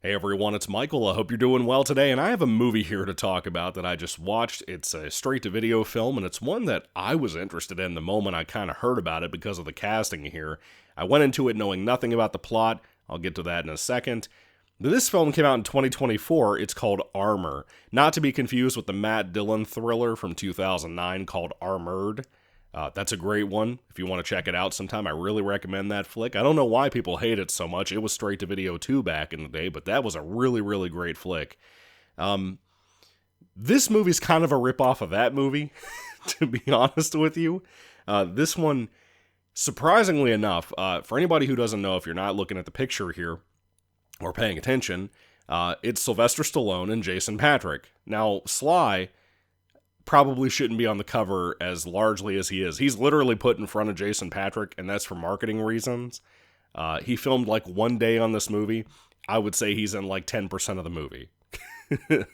Hey everyone, it's Michael. I hope you're doing well today, and I have a movie here to talk about that I just watched. It's a straight-to-video film, and it's one that I was interested in the moment I kind of heard about it because of the casting here. I went into it knowing nothing about the plot. I'll get to that in a second. This film came out in 2024. It's called Armor, not to be confused with the Matt Dillon thriller from 2009 called Armored. That's a great one. If you want to check it out sometime, I really recommend that flick. I don't know why people hate it so much. It was straight to video too back in the day, but that was a really, really great flick. This movie's kind of a ripoff of that movie, to be honest with you. This one, surprisingly enough, for anybody who doesn't know, if you're not looking at the picture here or paying attention, it's Sylvester Stallone and Jason Patric. Now, Sly probably shouldn't be on the cover as largely as he is. He's literally put in front of Jason Patric, and that's for marketing reasons. He filmed like one day on this movie. I would say he's in like 10% of the movie.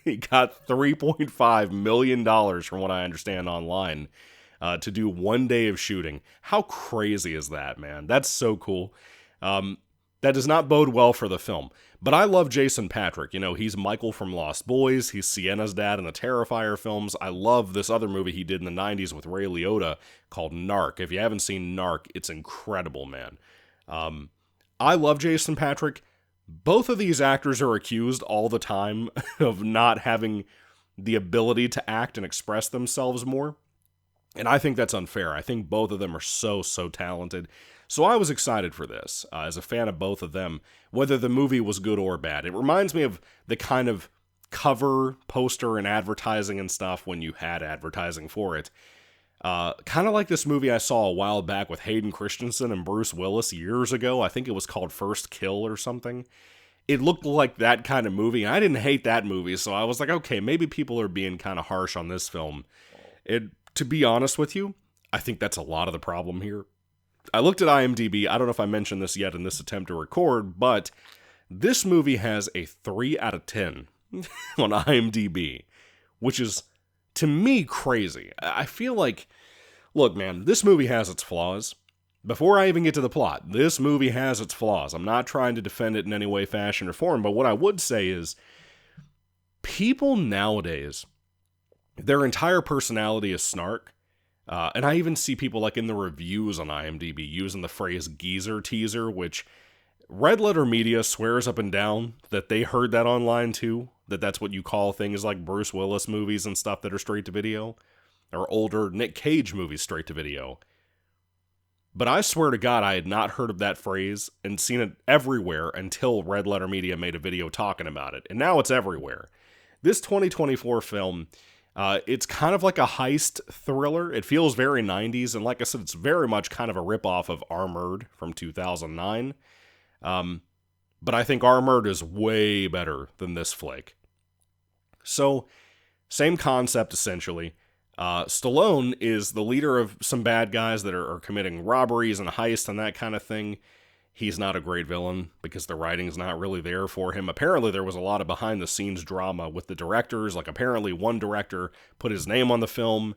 He got $3.5 million from what I understand online to do one day of shooting. How crazy is that, man? That's so cool. That does not bode well for the film. But I love Jason Patric. You know, he's Michael from Lost Boys. He's Sienna's dad in the Terrifier films. I love this other movie he did in the 90s with Ray Liotta called Narc. If you haven't seen Narc, it's incredible, man. I love Jason Patric. Both of these actors are accused all the time of not having the ability to act and express themselves more. And I think that's unfair. I think both of them are so talented. So I was excited for this, as a fan of both of them, whether the movie was good or bad. It reminds me of the kind of cover, poster, and advertising and stuff when you had advertising for it. Kind of like this movie I saw a while back with Hayden Christensen and Bruce Willis years ago. I think it was called First Kill or something. It looked like that kind of movie. I didn't hate that movie, so I was like, okay, maybe people are being kind of harsh on this film. To be honest with you, I think that's a lot of the problem here. I looked at IMDb. I don't know if I mentioned this yet in this attempt to record, but this movie has a 3 out of 10 on IMDb, which is, to me, crazy. I feel like, look, man, this movie has its flaws. Before I even get to the plot, this movie has its flaws. I'm not trying to defend it in any way, fashion, or form, but what I would say is, people nowadays, their entire personality is snark. And I even see people like in the reviews on IMDb using the phrase geezer teaser, which Red Letter Media swears up and down that they heard that online too, that's what you call things like Bruce Willis movies and stuff that are straight to video, or older Nick Cage movies straight to video. But I swear to God, I had not heard of that phrase and seen it everywhere until Red Letter Media made a video talking about it, and now it's everywhere. This 2024 film, it's kind of like a heist thriller. It feels very 90s, and like I said, it's very much kind of a ripoff of Armored from 2009. But I think Armored is way better than this flick. So, same concept essentially. Stallone is the leader of some bad guys that are committing robberies and heists and that kind of thing. He's not a great villain because the writing's not really there for him. Apparently there was a lot of behind-the-scenes drama with the directors. Like, apparently one director put his name on the film,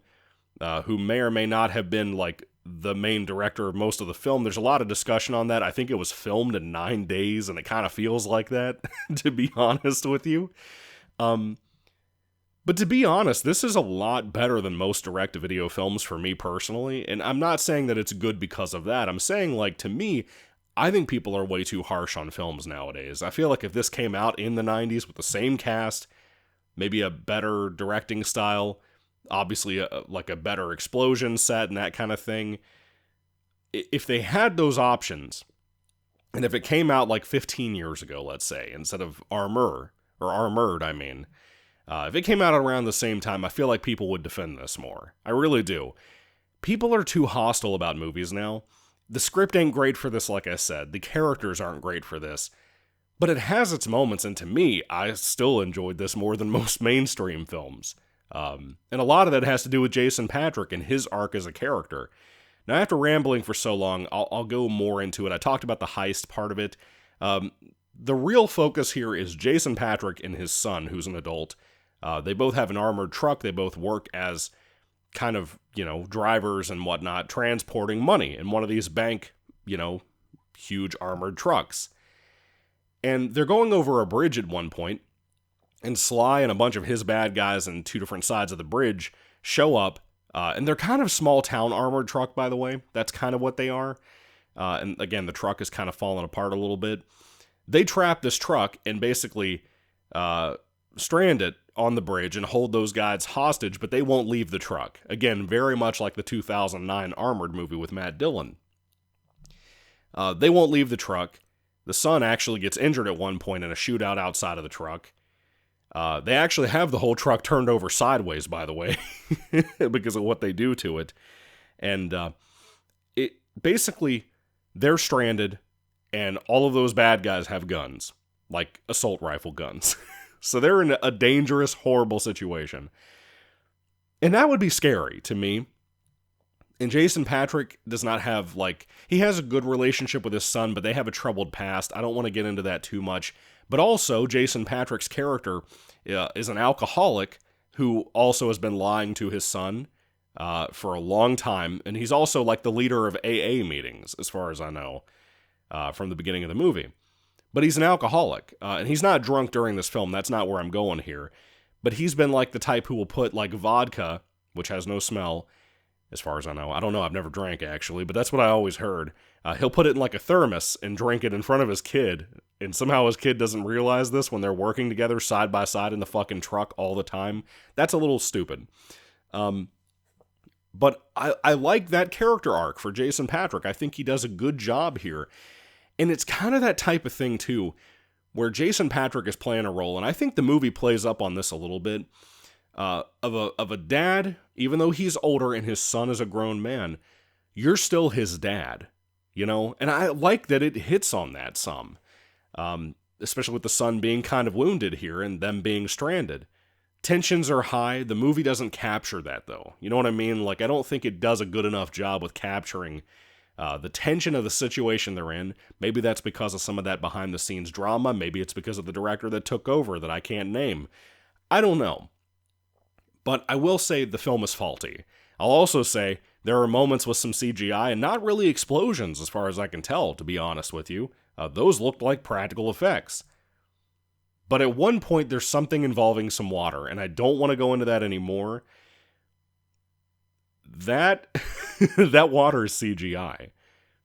who may or may not have been, like, the main director of most of the film. There's a lot of discussion on that. I think it was filmed in 9 days, and it kind of feels like that, to be honest with you. But to be honest, this is a lot better than most direct-to-video films for me personally, and I'm not saying that it's good because of that. I'm saying, like, to me, I think people are way too harsh on films nowadays. I feel like if this came out in the 90s with the same cast, maybe a better directing style, obviously like a better explosion set and that kind of thing, if they had those options, and if it came out like 15 years ago, let's say, instead of Armored, I mean, if it came out around the same time, I feel like people would defend this more. I really do. People are too hostile about movies now. The script ain't great for this, like I said. The characters aren't great for this. But it has its moments, and to me, I still enjoyed this more than most mainstream films. And a lot of that has to do with Jason Patric and his arc as a character. Now, after rambling for so long, I'll go more into it. I talked about the heist part of it. The real focus here is Jason Patric and his son, who's an adult. They both have an armored truck. They both work as kind of, drivers and whatnot, transporting money in one of these bank, huge armored trucks. And they're going over a bridge at one point, and Sly and a bunch of his bad guys on two different sides of the bridge show up, and they're kind of small town armored truck, by the way. That's kind of what they are. And again, the truck is kind of falling apart a little bit. They trap this truck and basically strand it on the bridge and hold those guys hostage, but they won't leave the truck. Again, very much like the 2009 Armored movie with Matt Dillon. They won't leave the truck. The son actually gets injured at one point in a shootout outside of the truck. They actually have the whole truck turned over sideways, by the way, because of what they do to it. And it basically, they're stranded, and all of those bad guys have guns, like assault rifle guns. So they're in a dangerous, horrible situation. And that would be scary to me. And Jason Patric does not have, he has a good relationship with his son, but they have a troubled past. I don't want to get into that too much. But also, Jason Patric's character is an alcoholic who also has been lying to his son for a long time. And he's also the leader of AA meetings, as far as I know, from the beginning of the movie. But he's an alcoholic, and he's not drunk during this film. That's not where I'm going here. But he's been the type who will put vodka, which has no smell, as far as I know. I don't know, I've never drank actually, but that's what I always heard. He'll put it in a thermos and drink it in front of his kid, and somehow his kid doesn't realize this when they're working together side by side in the fucking truck all the time. That's a little stupid. But I like that character arc for Jason Patric. I think he does a good job here. And it's kind of that type of thing, too, where Jason Patric is playing a role, and I think the movie plays up on this a little bit, of a dad, even though he's older and his son is a grown man, you're still his dad, And I like that it hits on that some, especially with the son being kind of wounded here and them being stranded. Tensions are high. The movie doesn't capture that, though. You know what I mean? I don't think it does a good enough job with capturing the tension of the situation they're in. Maybe that's because of some of that behind-the-scenes drama. Maybe it's because of the director that took over that I can't name. I don't know. But I will say the film is faulty. I'll also say there are moments with some CGI and not really explosions as far as I can tell, to be honest with you. Those looked like practical effects. But at one point there's something involving some water, and I don't want to go into that anymore. That water is CGI.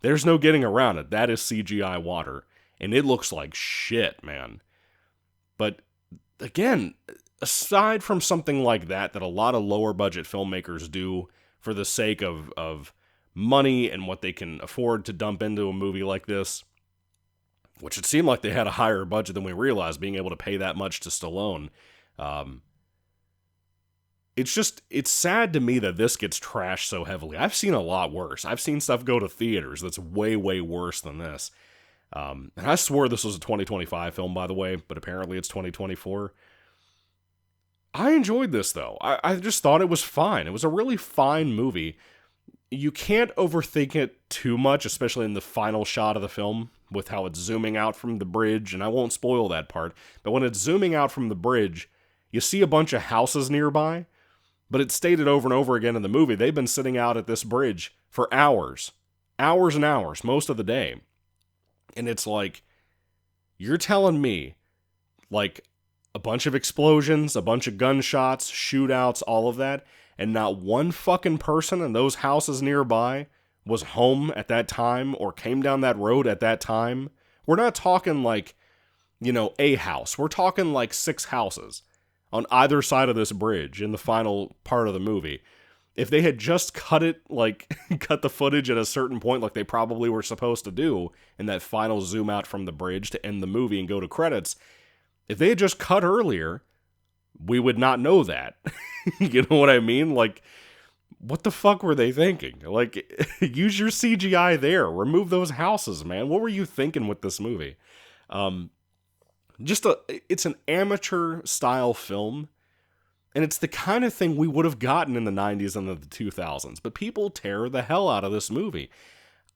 There's no getting around it. That is CGI water. And it looks like shit, man. But again, aside from something like that a lot of lower budget filmmakers do for the sake of money and what they can afford to dump into a movie like this, which it seemed like they had a higher budget than we realized, being able to pay that much to Stallone, it's sad to me that this gets trashed so heavily. I've seen a lot worse. I've seen stuff go to theaters that's way, way worse than this. And I swore this was a 2025 film, by the way, but apparently it's 2024. I enjoyed this, though. I just thought it was fine. It was a really fine movie. You can't overthink it too much, especially in the final shot of the film, with how it's zooming out from the bridge, and I won't spoil that part, but when it's zooming out from the bridge, you see a bunch of houses nearby. But it's stated over and over again in the movie, they've been sitting out at this bridge for hours. Hours and hours, most of the day. And it's you're telling me, a bunch of explosions, a bunch of gunshots, shootouts, all of that, and not one fucking person in those houses nearby was home at that time or came down that road at that time? We're not talking a house. We're talking 6 houses on either side of this bridge in the final part of the movie. If they had just cut it, cut the footage at a certain point like they probably were supposed to do in that final zoom out from the bridge to end the movie and go to credits, if they had just cut earlier, we would not know that. You know what I mean? What the fuck were they thinking? Use your CGI there. Remove those houses, man. What were you thinking with this movie? It's an amateur style film, and it's the kind of thing we would have gotten in the 90s and the 2000s, but people tear the hell out of this movie.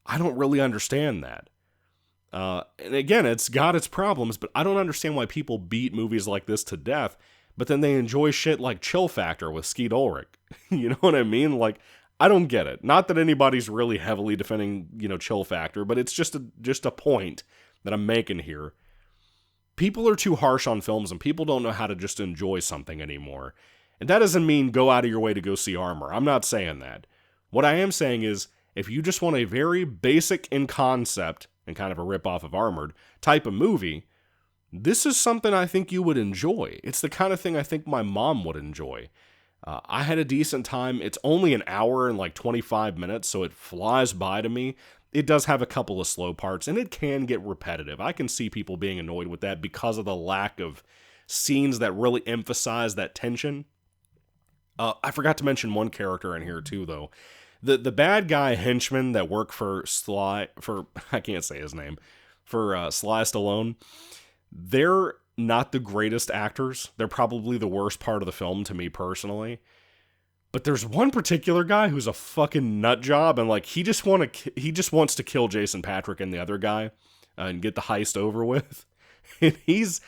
I don't really understand that. And again, it's got its problems, but I don't understand why people beat movies like this to death, but then they enjoy shit like Chill Factor with Skeet Ulrich. You know what I mean? I don't get it. Not that anybody's really heavily defending, Chill Factor, but it's just a point that I'm making here. people are too harsh on films and people don't know how to just enjoy something anymore. And that doesn't mean go out of your way to go see Armor. I'm not saying that. What I am saying is, if you just want a very basic in concept, and kind of a ripoff of Armored, type of movie, this is something I think you would enjoy. It's the kind of thing I think my mom would enjoy. I had a decent time. It's only an hour and like 25 minutes, so it flies by to me. It does have a couple of slow parts, and it can get repetitive. I can see people being annoyed with that because of the lack of scenes that really emphasize that tension. I forgot to mention one character in here too, though. The bad guy henchman that work for I can't say his name, for Sly Stallone, they're not the greatest actors. They're probably the worst part of the film to me personally. But there's one particular guy who's a fucking nut job, and like he just wants to kill Jason Patric and the other guy and get the heist over with. And he's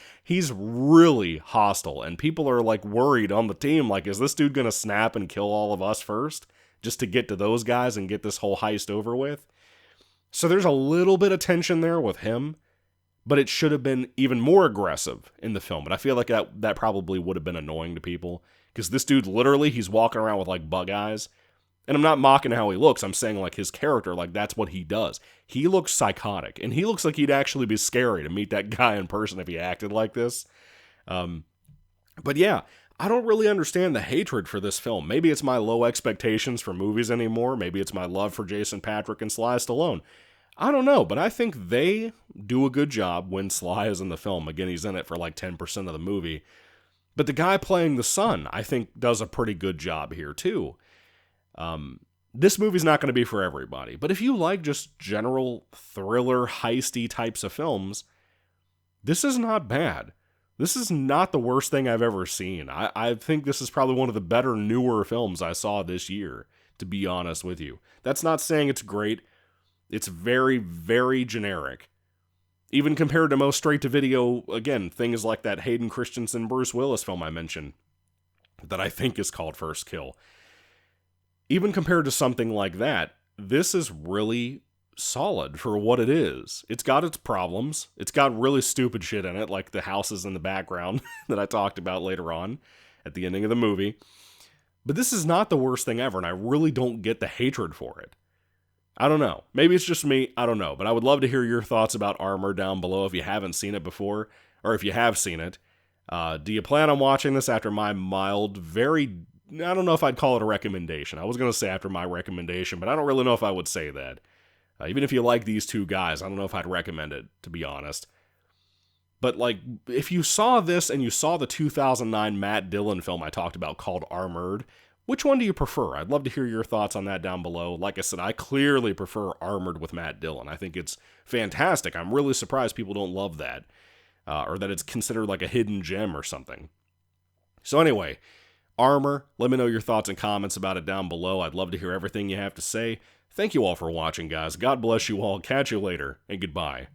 really hostile, and people are like worried on the team, like, is this dude gonna snap and kill all of us first just to get to those guys and get this whole heist over with? So there's a little bit of tension there with him, but it should have been even more aggressive in the film. But I feel like that probably would have been annoying to people, because this dude literally, he's walking around with like bug eyes. And I'm not mocking how he looks. I'm saying like his character, like that's what he does. He looks psychotic, and he looks like he'd actually be scary to meet that guy in person if he acted like this. But yeah, I don't really understand the hatred for this film. Maybe it's my low expectations for movies anymore. Maybe it's my love for Jason Patric and Sly Stallone. I don't know, but I think they do a good job when Sly is in the film. Again, he's in it for like 10% of the movie. But the guy playing the son, I think, does a pretty good job here too. This movie's not going to be for everybody, but if you like just general thriller, heisty types of films, this is not bad. This is not the worst thing I've ever seen. I think this is probably one of the better, newer films I saw this year, to be honest with you. That's not saying it's great. It's very, very generic. Even compared to most straight-to-video, again, things like that Hayden Christensen, Bruce Willis film I mentioned, that I think is called First Kill. Even compared to something like that, this is really solid for what it is. It's got its problems. It's got really stupid shit in it, like the houses in the background that I talked about later on at the ending of the movie. But this is not the worst thing ever, and I really don't get the hatred for it. I don't know. Maybe it's just me. I don't know. But I would love to hear your thoughts about Armor down below if you haven't seen it before, or if you have seen it. Do you plan on watching this after my mild, I don't know if I'd call it a recommendation. I was going to say after my recommendation, but I don't really know if I would say that. Even if you like these two guys, I don't know if I'd recommend it, to be honest. But, like, if you saw this and you saw the 2009 Matt Dillon film I talked about called Armored, which one do you prefer? I'd love to hear your thoughts on that down below. Like I said, I clearly prefer Armored with Matt Dillon. I think it's fantastic. I'm really surprised people don't love that, or that it's considered like a hidden gem or something. So anyway, Armor, let me know your thoughts and comments about it down below. I'd love to hear everything you have to say. Thank you all for watching, guys. God bless you all. Catch you later, and goodbye.